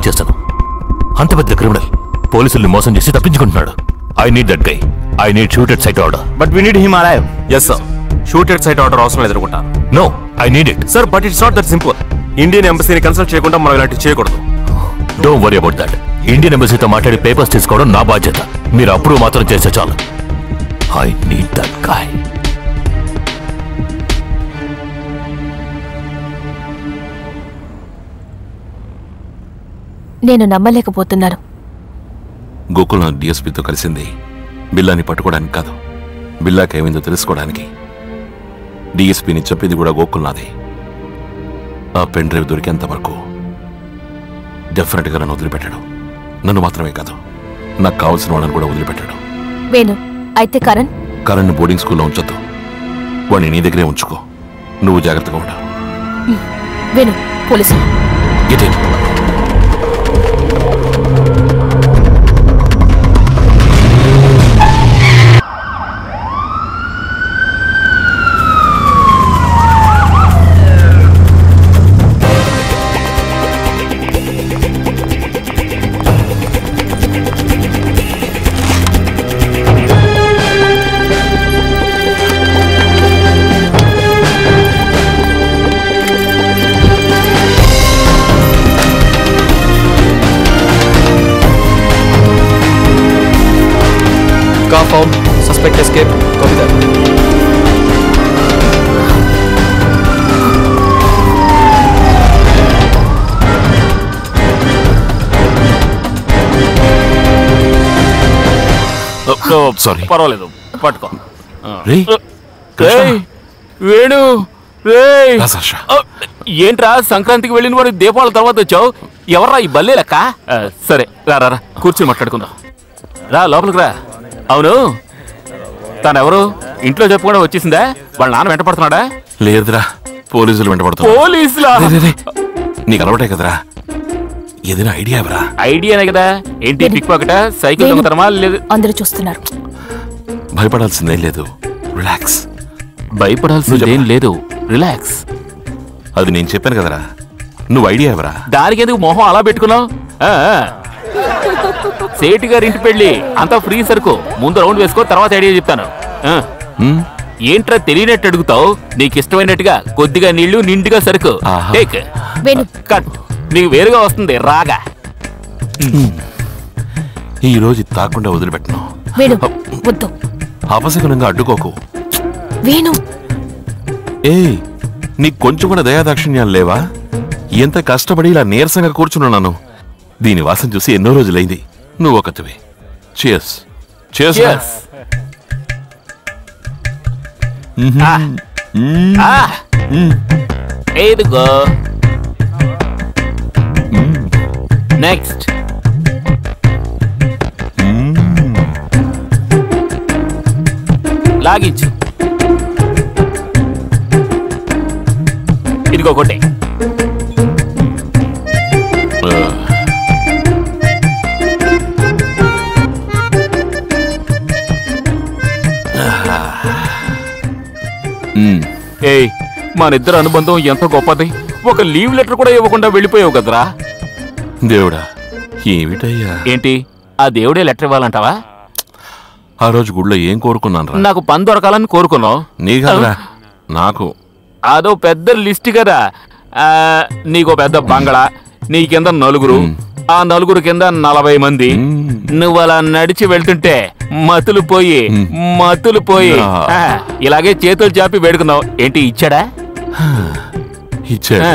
Think చేశాను. అంత పెద్ద క్రిమినల్ పోలీసుల్ని మోసం చేసి తప్పించుకుంటున్నాడు. I need that guy. I need shoot at sight order. But we need him alive. yes sir. Shoot at sight order అవసరం ఎదుర్కొంటా. No, I need it sir. But it's not that simple. Indian ఎంబసీని consult చేయకుండా మనం ఇలాంటి చేయకూడదు. Don't worry about that. Indian ఎంబసీతో మాట్లాడి papers తీసుకోవడం నా బాధ్యత. మీరు అప్రూవ్ మాత్రం చేస్తే చాలు. ఐ నీడ్ దట్ గై. నేను నమ్మలేకపోతున్నాను. గోకుల్ డిఎస్పీతో కలిసింది బిల్లాని పట్టుకోవడానికి కాదు, బిల్లాకి ఏమైందో తెలుసుకోవడానికి. డిఎస్పీని చెప్పింది కూడా గోకుల్ నాదే. ఆ పెన్ డ్రైవ్ దొరికేంత వరకు డెఫినెట్గా నన్ను వదిలిపెట్టాడు. నన్ను మాత్రమే కాదు, నాకు కావాల్సిన వాళ్ళని కూడా వదిలిపెట్టాడు. వేణు, అయితే కరణ్ బోర్డింగ్ స్కూల్లో ఉంచొద్దు. వాడిని నీ దగ్గరే ఉంచుకో. నువ్వు జాగ్రత్తగా ఉండు. Venu, police get in. Found. Suspect escape. Copy that. Sorry. పర్వాలేదు, పట్టుకో. వేణు, ఏంట్రా సంక్రాంతికి వెళ్ళిన వాడు దీపావళి తర్వాత వచ్చావు? ఎవర్రా ఈ బల్లే లెక్క? సరే రా కూర్చొని మాట్లాడుకుందాం. రా లోపలికి రా. అవును, తనెవరు? ఇంట్లో చెప్పకుండా వచ్చేసిందా? వాళ్ళ నాన్న వెంట పడుతున్నాడా? లేదురా, పోలీసులు వెంట పడుతున్నా. పోలీసులా? నీకు అలవాటే కదరా. ఏదైనా ఐడియా ఎవరా? ఐడియానే కదా. ఏంటి, పిక్ పాకెటా, సైకిల్ దొంగతనమా? లేదు, అందరూ చూస్తున్నారు. భయపడాల్సిందేం లేదు, రిలాక్స్. భయపడాల్సిందేం లేదు, రిలాక్స్. అది నేను చెప్పాను కదరా. నువ్వు ఐడియా ఎవరా? దానికి ఎందుకు మొహం అలా పెట్టుకున్నావు? సేటి గారి ఇంటి పెళ్లి, అంతా ఫ్రీ సరుకు. ముందు రౌండ్ వేసుకో, తర్వాత ఐడియా చెప్తాను. ఏంట్రా తెలియనట్టు అడుగుతావు? నీకు ఇష్టమైనట్టుగా కొద్దిగా నీళ్లు, నిండుగా సరుకు. టేక్. కట్. నీకు వేరుగా వస్తుంది రాగా. ఈ రోజు తాకుండా వదిలిపెట్టను. అపశకునంగా అడ్డుకోకు. నీకు కొంచెం కూడా దయాదాక్షిణ్యాలు లేవా? ఎంత కష్టపడి ఇలా నీరసంగా కూర్చున్నాను. దీని వాసన చూసి ఎన్నో రోజులైంది. నువ్వు ఒకటివి. Cheers. Cheers. ఇదిగో. నెక్స్ట్. లాగించు. ఇదిగో కొట్టే. ఏయ్, మనిద్దరు అనుబంధం ఎంత గొప్పది. ఒక లీవ్ లెటర్ కూడా ఇవ్వకుండా వెళ్ళిపోయావు కదరా. దేవుడా, ఏమిటయ్యా? ఏంటి, ఆ దేవుడే లెటర్ ఇవ్వాలంటావా? ఆ రోజు గుడిలో ఏం కోరుకున్నాను? నాకు పని దొరకాలని కోరుకున్నావు. నీ కదా నాకు. అదో పెద్ద లిస్ట్ కదా. నీకో పెద్ద బంగళా, నీ కింద నలుగురు, ఆ నలుగురు కింద 40 మంది. నువ్వు అలా నడిచి వెళ్తుంటే మతులు పోయి ఇలాగే చేతులు చాపి వేడుకున్నావు. ఏంటి, ఇచ్చాడా? ఇచ్చాడా?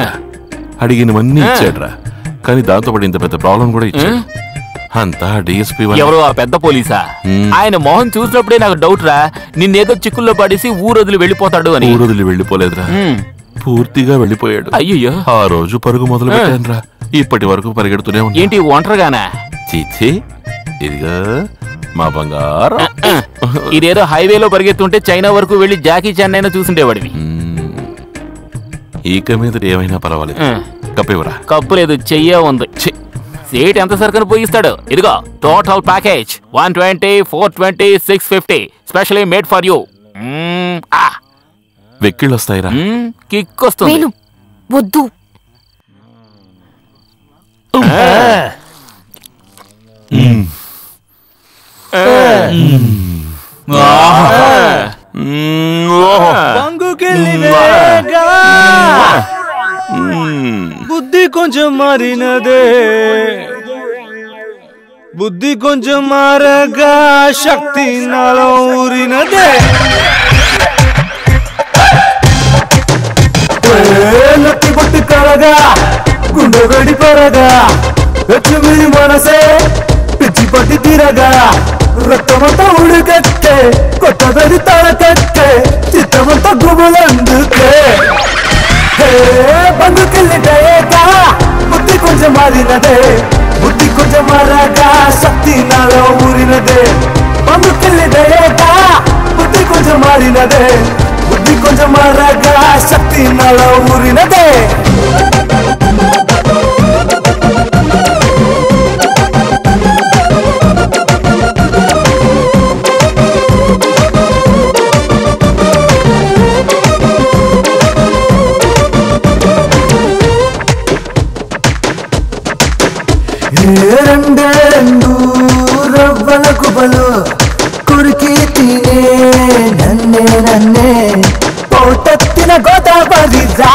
అడిగినవన్నీ ఇచ్చాడ్రా. కానీ దాంతో పాటు ఇంత పెద్ద ప్రాబ్లం కూడా ఇచ్చాడు. అంతా డిఎస్పీ. ఎవరు? ఆ పెద్ద పోలీసా? ఆయన మొహం చూసినప్పుడే నాకు డౌట్ రా, నిన్నేదో చిక్కుల్లో పడేసి ఊరొదిలి వెళ్ళిపోతాడు అని. ఊరొదిలి వెళ్ళిపోలేదురా, పూర్తిగా వెళ్ళిపోయాడు. అయ్యో, ఆ రోజు పరుగు మొదలు పెట్టానురా. ఇప్పటి వరకు పరిగెడుతూనే ఉన్నా. ఏంటి, ఒంటరిగానా? చీచి, ఇదిగా మా బంగారం. ఇదేదో హైవేలో పరిగెత్తుంటే చైనా వరకు వెళ్లి జాకీ చాన్ అయినా చూసుండేవాడివి. ఈక మీద ఏమైనా పర్వాలేదు. కప్పివరా? కప్పు లేదు, చెయ్యే ఉంది. సేట్ ఎంత సరుకును పోయిస్తాడు? ఇదిగో total package 120, 420, 650 specially made for you. వెక్కిళ్ళు వస్తాయిరా. కిక్ వస్తుంది. వద్దు. బుద్ధి కొంచెం మారినదే బుద్ధి కొంచెం మారగా శక్తి నాలో ఊరినదే నత్తి బొట్టి కలగా గుండె వెడి పరగా లక్ష్మి మనసే పిచ్చి పట్టి తిరగా రక్తమంతా ఉడికెత్తే కొట్టదది తలకెత్తే చిత్తమంతా గుబులందుకే బందుకెళ్ళిటేగా బుద్ధి కొంచెం మారినదే బుద్ధి కొంచెం మారగా శక్తి నాలో ఊరినదే బందుకెళ్ళిటేగా బుద్ధి కొంచెం మారినదే బుద్ధి కొంచెం మారగా శక్తి నాలో ఊరినదే రెండు రవ్వల కుబలు కురికి తినే నన్నే నన్నే పోటెత్తిన గోదావరి రా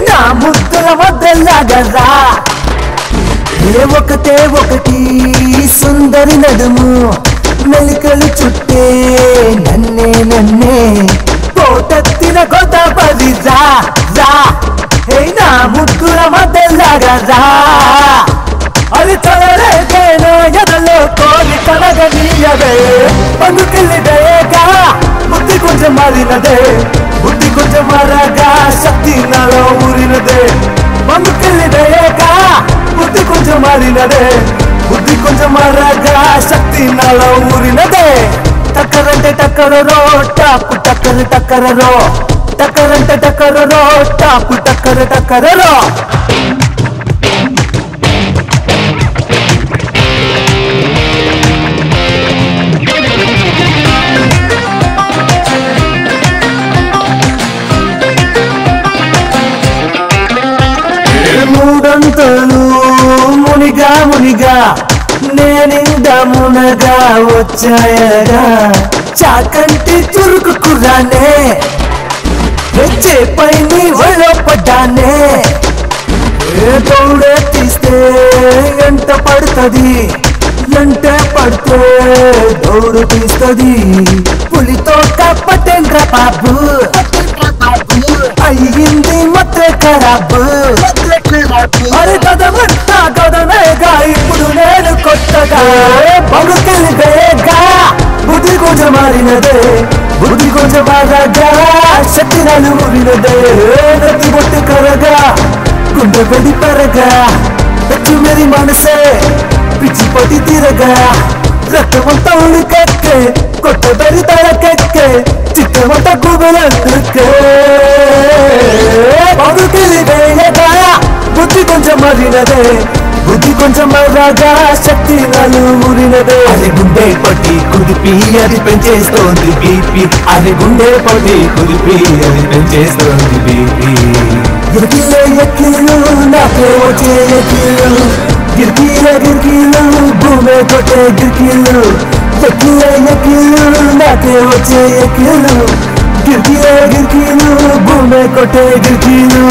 నా ముద్దుల మొదలాగరా ఒకటే ఒకటి సుందరి నడుము మెలికలు చుట్టే నన్నే నన్నే పోటెత్తిన గోదావరి రా రా నా ముద్దుల మొదలాగరా అది తలరేకేనో ఎదలో కోరి కలగనీయవే పండుకెళ్ళిదేగా బుద్ధి కొంచెం మారినదే బుద్ధి కొంచెం మారగా శక్తి నాలో ఊరినదే పండుకెళ్ళిదేగా బుద్ధి కొంచెం మారినదే బుద్ధి కొంచెం మారగా శక్తి నాలో ఊరినదే టక్కరంటే టక్కరరో టాపు టక్కర టక్కరరో టక్కరంటే టక్కరరో టాపు టక్కర టక్కరరో మూడంతలు మునిగా మునిగా నేనింద మునగా వచ్చాయగా చాకంటి చురుకు కుర్రానే చేపై నీ ఒళ్ళో పడ్డానే దౌడే తీస్తే ఎంట పడుతుంది ఎంటే పడితే దౌడు తీస్తుంది పులితో కప్పటేంద్ర బాబు అయ్యింది మొత్తం ఖరాబు అరే గదమంతా గదమేగా ఇప్పుడు నేను కొత్తగా పడుకెళ్ళిపోయేగా బుద్ధి కొంచెం మారినదే బుద్ధి కొంచెం మారగా శక్తి నాలు ఊరినదే నత్తి బొట్టి కరగా గుండె వెడి పరగా లక్ష్మి మనసే పిచ్చి పట్టి తిరగా రక్తమంతా ఉడికెక్కే కొట్టబెరి తలకెక్కే చిత్తమంతా గుబులందుకే పడుకెళ్ళిపోయేగా బుద్ధి కొంచెం మారినదే బుద్ధి కొంచెం మారగా శక్తి నాలు ఊరినదే అది గుండె పట్టి కుదిపి అది పెంచేస్తోంది బీపీ అది గుండె పట్టి కుదిపి అది పెంచేస్తోంది బీపీ గిరికీలో ఎక్కిలు నాకే వచ్చే ఎక్కిలు గిరికీలు భూమే కొట్టే గిరికీలు ఎక్కిలు నాకే వచ్చే ఎక్కిలు గిరికీలు భూమే కొట్టే గిరికీలు